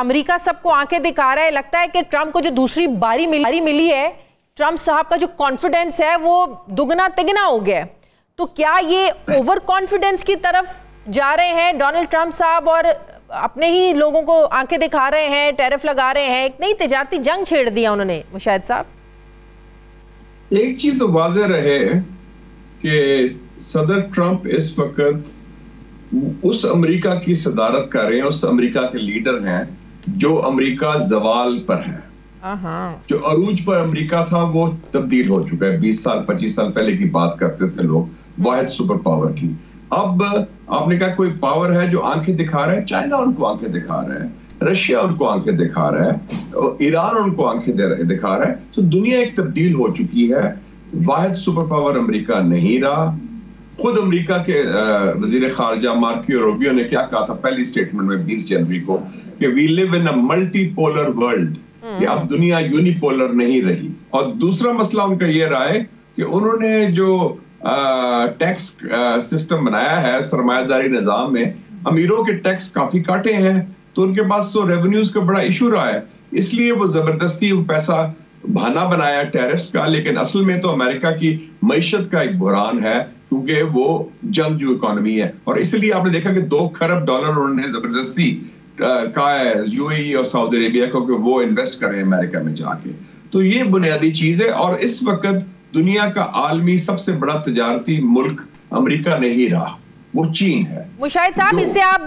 America सबको आंखें दिखा रहा है। लगता है कि ट्रंप को जो दूसरी बारी मिली है, ट्रंप साहब का जो कॉन्फिडेंस है वो दुगना तिगना हो गया है। तो क्या ये ओवर कॉन्फिडेंस की तरफ जा रहे हैं डोनाल्ड ट्रंप साहब और अपने ही लोगों को आंखें दिखा रहे हैं, टैरिफ लगा रहे हैं, एक नई तिजारती जंग छेड़ दिया उन्होंने मुशाहिद साहब? एक चीज तो वाज़ेह रहे कि सदर ट्रंप इस वक्त उस अमेरिका की सदारत कर रहे हैं, उस अमेरिका के लीडर हैं जो अमेरिका जवाल पर है। जो अरूज पर अमेरिका था वो तब्दील हो चुका है। 20 साल 25 साल पहले की बात करते थे लोग, वाहिद सुपर पावर की। अब आपने कहा कोई पावर है जो आंखें दिखा रहा है। चाइना उनको आंखें दिखा रहा है, रशिया उनको आंखें दिखा रहा है, ईरान उनको आंखें दिखा रहा है। तो दुनिया एक तब्दील हो चुकी है। वाहिद सुपर पावर अमेरिका नहीं रहा। खुद अमेरिका के वजीर खारजा मार्को रूबियो ने क्या कहा था पहली स्टेटमेंट में 20 जनवरी को कि we live in a multipolar world, कि अब दुनिया यूनिपोलर नहीं रही। और दूसरा मसला उनका ये रहा है कि उन्होंने जो टैक्स सिस्टम बनाया है सरमायादारी निजाम में, अमीरों के टैक्स काफी काटे हैं, तो उनके पास तो रेवेन्यूज का बड़ा इशू रहा है। इसलिए वो जबरदस्ती पैसा बहाना बनाया टैरिफ्स का, लेकिन असल में तो अमेरिका की मईशत का एक बुहरान है क्योंकि वो जंगजू इकोनॉमी है। और इसलिए आपने देखा कि $2 खरब उन्होंने जबरदस्ती कहा है यूएई और सऊदी अरेबिया को कि वो इन्वेस्ट करें अमेरिका में जाके। तो ये बुनियादी चीज है। और इस वक्त दुनिया का आलमी सबसे बड़ा तजारती मुल्क अमेरिका नहीं रहा, वो चीन है। मुशाहिद साहब, इससे आप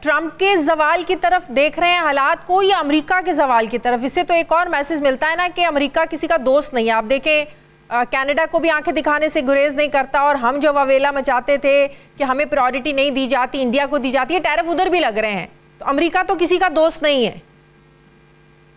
ट्रंप के जवाल की तरफ देख रहे हैं हालात को या अमेरिका के जवाल की तरफ? इससे तो एक और मैसेज मिलता है ना कि अमेरिका किसी का दोस्त नहीं है। आप देखें कनाडा को भी आंखें दिखाने से गुरेज नहीं करता, और हम जो ववेला मचाते थे कि हमें प्रायोरिटी नहीं दी जाती, इंडिया को दी जाती है, टैरिफ उधर भी लग रहे हैं। तो अमेरिका तो किसी का दोस्त नहीं है।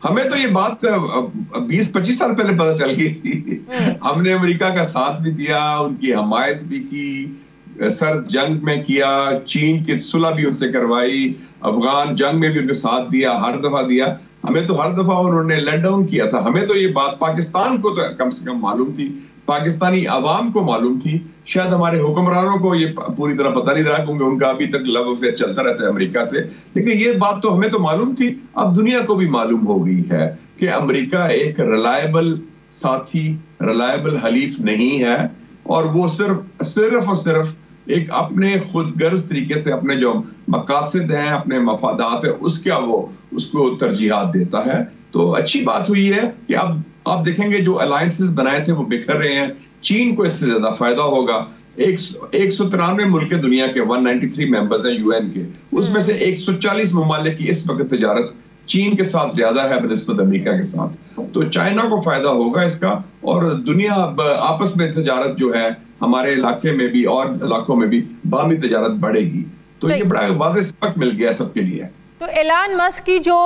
हमें तो ये बात 20-25 साल पहले पता चल गई थी। हमने अमेरिका का साथ भी दिया, उनकी हमायत भी की, सर जंग में किया, चीन की सुलह भी उनसे करवाई, अफगान जंग में भी उनके साथ दिया, हर दफा दिया। हमें तो हर दफा उन्होंने लेट डाउन किया था। हमें तो ये बात पाकिस्तान को तो कम से कम मालूम थी, पाकिस्तानी अवाम को मालूम थी। शायद हमारे हुक्मरानों को ये पूरी तरह पता नहीं रहा क्योंकि उनका अभी तक लव अफेयर चलता रहता है अमेरिका से, लेकिन ये बात तो हमें तो मालूम थी। अब दुनिया को भी मालूम हो गई है कि अमेरिका एक रिलायबल साथी, रिलायबल हलीफ नहीं है, और वो सिर्फ और सिर्फ एक अपने खुदगर्ज तरीके से अपने जो मकासद हैं, अपने मफादात है, उसको तरजीहात देता है। तो अच्छी बात हुई है कि अब आप देखेंगे जो अलायंसेस बनाए थे वो बिखर रहे हैं। चीन को इससे ज्यादा फायदा होगा। 193 मुल्क दुनिया के 193 मेंबर्स हैं यूएन के, उसमें से 140 ममालिक की इस वक्त तजारत चीन के साथ ज्यादा है बनिस्बत अमेरिका के साथ। तो चाइना को फायदा होगा इसका, और दुनिया आपस में तजारत जो है हमारे इलाके में भी और इलाकों में भी बाहमी तजारत बढ़ेगी। तो ये बड़ा वाज़ेह सबक मिल गया सबके लिए। तो एलन मस्क की जो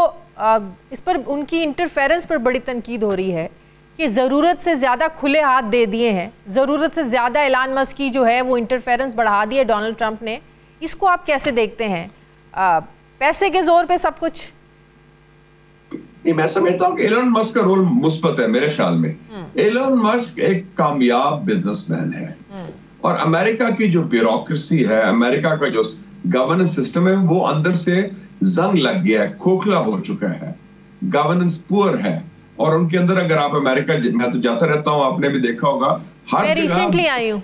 इस पर उनकी इंटरफेरेंस पर बड़ी तनकीद हो रही है कि ज़रूरत से ज़्यादा खुले हाथ दे दिए हैं, ज़रूरत से ज़्यादा एलन मस्क की जो है वो इंटरफेरेंस बढ़ा दी है डोनाल्ड ट्रंप ने। इसको आप कैसे देखते हैं? पैसे के जोर पे सब कुछ? मैं समझता हूँ कि एलन मस्क का रोल मुस्बत है मेरे ख्याल में। एलन मस्क एक कामयाब बिजनेसमैन है, और अमेरिका की जो ब्यूरोक्रेसी है, अमेरिका का जो गवर्नेंस सिस्टम है, वो अंदर से जंग लग गया है, खोखला हो चुका है, गवर्नेंस पुअर है। और उनके अंदर अगर आप अमेरिका, मैं तो जाता रहता हूँ, आपने भी देखा होगा, मैं रिसेंटली आई हूँ।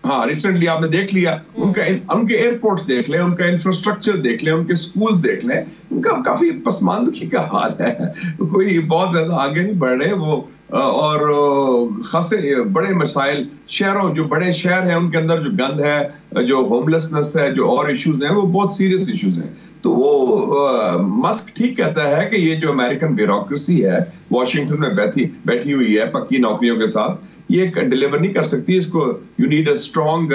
हाँ, रिसेंटली आपने देख लिया, उनके एयरपोर्ट्स देख लें, उनका इंफ्रास्ट्रक्चर देख लें, उनके स्कूल्स देख लें, उनका काफी पसमानदगी का हाल है। कोई बहुत ज्यादा आगे नहीं बढ़ रहे वो, और खासे बड़े मसाइल, शहरों जो बड़े शहर हैं उनके अंदर जो गंद है, जो होमलेसनेस है, जो और इश्यूज हैं, वो बहुत सीरियस इश्यूज हैं। तो वो मस्क ठीक कहता है कि ये जो अमेरिकन ब्यूरोक्रेसी है वॉशिंगटन में बैठी हुई है पक्की नौकरियों के साथ, ये डिलीवर नहीं कर सकती। इसको you need a strong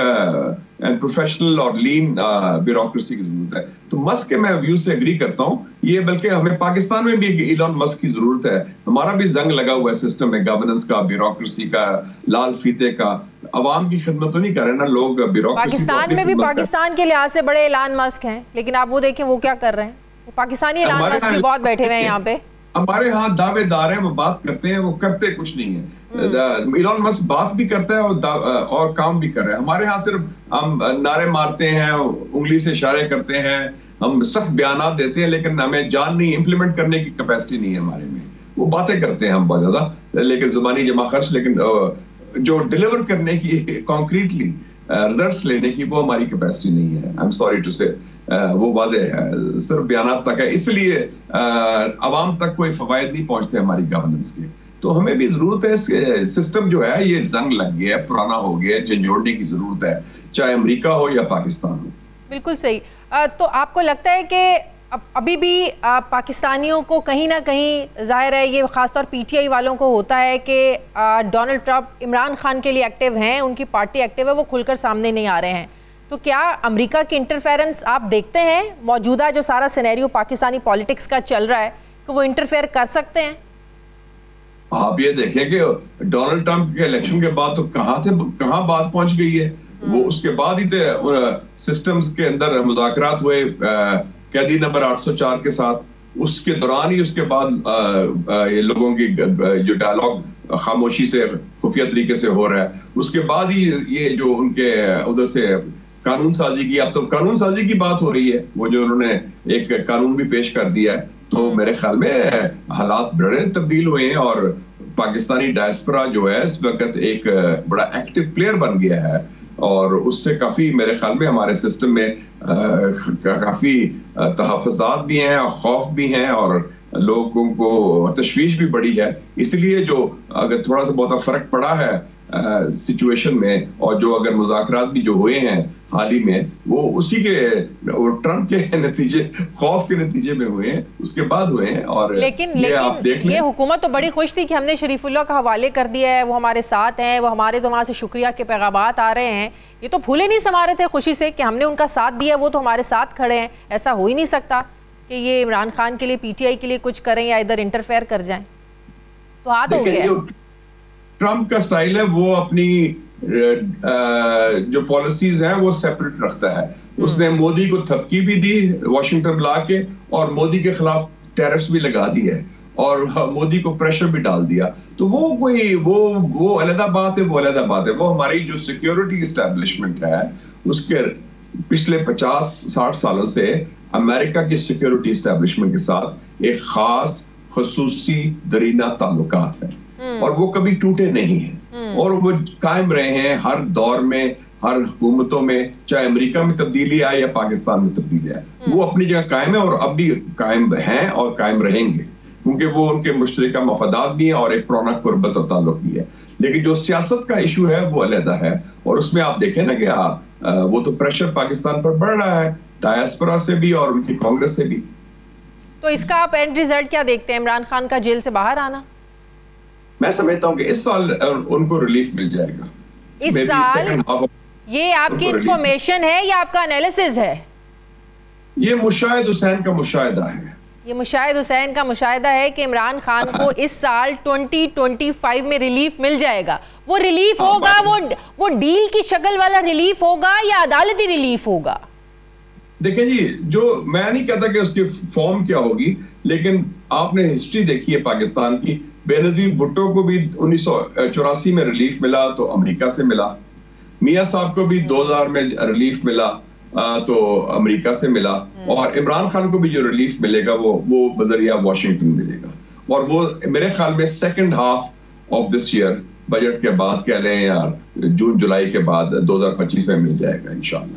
and professional और लीन ब्यूरोक्रेसी की जरूरत है। तो मस्क के मैं व्यू से एग्री करता हूँ ये, बल्कि हमें पाकिस्तान में भी इलॉन मस्क की जरूरत है। हमारा भी जंग लगा हुआ है सिस्टम में, गवर्नेंस का, ब्यूरोक्रेसी का, लाल फीते का। अवाम की खिदमत तो नहीं कर रहे ना लोग ब्यूरोक्रेसी। पाकिस्तान में भी पाकिस्तान के लिहाज से बड़े एलन मस्क हैं, लेकिन आप वो देखें वो क्या कर रहे हैं। वो पाकिस्तानी एलन मस्क भी बहुत बैठे हुए हैं यहाँ पे। हमारे यहाँ दावेदार हैं, वो बात करते हैं, वो करते कुछ नहीं है। इलॉन मस्क बात भी करता है और काम भी कर रहे हैं। हमारे यहाँ सिर्फ हम नारे मारते हैं, उंगली से इशारे करते हैं, हम सख्त बयान देते हैं लेकिन हमें जान नहीं, इंप्लीमेंट करने की कैपेसिटी नहीं है हमारे में। वो बातें करते हैं हम बहुत ज्यादा, लेकिन जुबानी जमा खर्च, लेकिन जो डिलीवर करने की कॉन्क्रीटली रिजल्ट्स लेने की वो हमारी कैपेसिटी नहीं है। आई एम सॉरी टू से, वो वाजे है, सिर्फ बयान तक है, इसलिए अवाम तक कोई फवायद नहीं पहुंचते हमारी गवर्नेंस के। तो हमें भी जरूरत है, सिस्टम जो है ये जंग लग गया है, पुराना हो गया है, झंझोड़ने की जरूरत है, चाहे अमेरिका हो या पाकिस्तान हो। बिल्कुल सही। तो आपको लगता है कि अभी भी पाकिस्तानियों को कहीं ना कहीं, जाहिर है ये खासतौर पीटीआई वालों को होता है कि डोनाल्ड ट्रंप इमरान खान के लिए एक्टिव हैं, उनकी पार्टी एक्टिव है, वो खुलकर सामने नहीं आ रहे हैं, तो क्या अमेरिका की इंटरफेरेंस आप देखते हैं मौजूदा जो सारा सिनेरियो पाकिस्तानी पॉलिटिक्स का चल रहा है कि वो इंटरफेयर कर सकते हैं? आप ये देखें कि डोनाल्ड ट्रंप के इलेक्शन के बाद तो कहाँ बात पहुंच गई है। वो उसके बाद ही सिस्टम्स के अंदर मुज़ाकरात हुए कैदी नंबर 804 के साथ, उसके दौरान ही उसके बाद ये लोगों की जो डायलॉग खामोशी से खुफिया तरीके से हो रहा है, उसके बाद ही ये जो उनके उधर से कानून साजी की, अब तो कानून साजी की बात हो रही है, वो जो उन्होंने एक कानून भी पेश कर दिया है। तो मेरे ख्याल में हालात बड़े तब्दील हुए हैं और पाकिस्तानी डायस्पोरा जो है इस वक्त एक बड़ा एक्टिव प्लेयर बन गया है, और उससे काफी मेरे ख्याल में हमारे सिस्टम में काफी तहफ़्फ़ुज़ात भी हैं, खौफ भी हैं, और लोगों को तशवीश भी बढ़ी है। इसलिए जो अगर थोड़ा सा बहुत फर्क पड़ा है सिचुएशन में, और जो अगर मुज़ाकरात भी जो हुए हैं हाल ही में, वो उसी के ट्रंप के नतीजे, खौफ के नतीजे में हुए हैं, उसके बाद हुए हैं। और लेकिन आप देख ये हुकूमत तो बड़ी खुश थी कि हमने शरीफुल्लाह का हवाले कर दिया है, वो हमारे साथ हैं, वो हमारे तो वहाँ से शुक्रिया के पैगामात आ रहे हैं, ये तो भूले नहीं समा रहे थे खुशी से कि हमने उनका साथ दिया, वो तो हमारे साथ खड़े हैं। ऐसा हो ही नहीं सकता कि ये इमरान खान के लिए, पीटीआई के लिए कुछ करें या इधर इंटरफेयर कर जाएं, तो हाथ हो गया। ट्रंप का स्टाइल है, वो अपनी जो पॉलिसीज हैं वो सेपरेट रखता है। उसने मोदी को थपकी भी दी वॉशिंगटन ला के, और मोदी के खिलाफ टैरिफ्स भी लगा दिए, और मोदी को प्रेशर भी डाल दिया। तो वो कोई वो अलग बात है, वो अलग बात है। वो हमारी जो सिक्योरिटी एस्टेब्लिशमेंट है, उसके पिछले 50-60 सालों से अमेरिका की सिक्योरिटी एस्टेब्लिशमेंट के साथ एक खास खसूसी दरीना ताल्लुकात है, और वो कभी टूटे नहीं हैं, और वो कायम रहे हैं हर दौर में, हर हुकूमतों में, चाहे अमेरिका में तब्दीली आए या पाकिस्तान में तब्दीली आए, वो अपनी जगह कायम है, और अब भी कायम हैं और कायम रहेंगे, क्योंकि वो उनके मुश्तरका मफादात भी हैं और एक पुराना कुर्बत और ताल्लुक भी है। लेकिन जो सियासत का इशू है वो अलग है, और उसमें आप देखें ना कि वो तो प्रेशर पाकिस्तान पर बढ़ रहा है, डायस्पोरा से भी और उनकी कांग्रेस से भी। तो इसका आप एंड रिजल्ट क्या देखते हैं, इमरान खान का जेल से बाहर आना? मैं समझता हूँ कि इस साल उनको रिलीफ मिल जाएगा। इस साल? ये आपकी इंफॉर्मेशन है या आपका एनालिसिस है? ये मुशाहिद हुसैन का मुशाहिदा है। ये मुशाहिद हुसैन का मुशाहिदा है कि इमरान खान को इस साल 2025 में रिलीफ मिल जाएगा। वो रिलीफ होगा, वो डील की शक्ल वाला रिलीफ होगा या अदालती रिलीफ होगा? देखिए जी, जो मैं नहीं कहता कि उसकी फॉर्म क्या होगी, लेकिन आपने हिस्ट्री देखी है पाकिस्तान की। बेनजीर भुट्टो को भी 1984 में रिलीफ मिला तो अमेरिका से मिला, मियां साहब को भी 2000 में रिलीफ मिला तो अमेरिका से मिला, और इमरान खान को भी जो रिलीफ मिलेगा वो बजरिया वाशिंगटन मिलेगा। और वो मेरे ख्याल में second half of this year, budget के बाद कह लें यार, जून जुलाई के बाद 2025 में मिल जाएगा इंशाल्लाह।